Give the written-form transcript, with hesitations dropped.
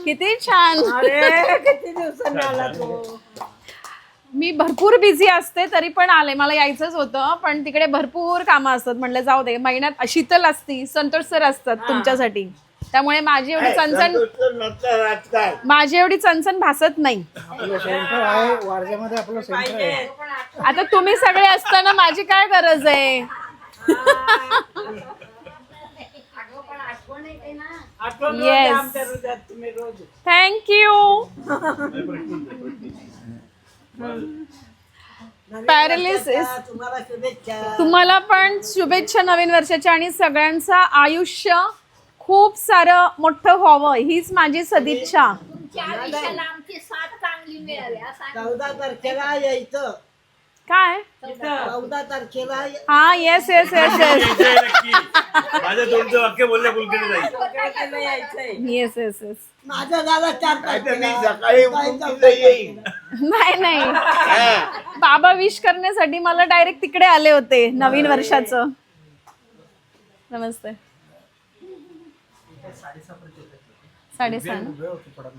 किती छान. किती दिवसांनी आला तो. मी भरपूर बिझी असते तरी पण आले, मला यायचंच होतं पण तिकडे भरपूर कामं असतात. म्हणलं जाऊ दे, महिन्यात शीतल असती, संतोष सर असतात तुमच्यासाठी, त्यामुळे माझी एवढी चणचण भासत नाही. आता तुम्ही सगळे असताना माझी काय गरज आहे. Yes, thank you. पॅरालिसिस, तुम्हाला पण शुभेच्छा नवीन वर्षाच्या, आणि सगळ्यांचं आयुष्य खूप सारं मोठं व्हावं हीच माझी सदिच्छा. 14 तारखेला यायचं. काय 14 तारखेला. हा, येस येस येस येस माझ्या तोंडचं वाक्य बोलल्या कुलकर्णी यायचंय. Yes yes yes. माझं झालं 4 तारखेला. सकाळी येईल. नाही, बाबा विश करण्यासाठी मला डायरेक्ट तिकडे आले होते नवीन वर्षाचं. नमस्ते. 6:30.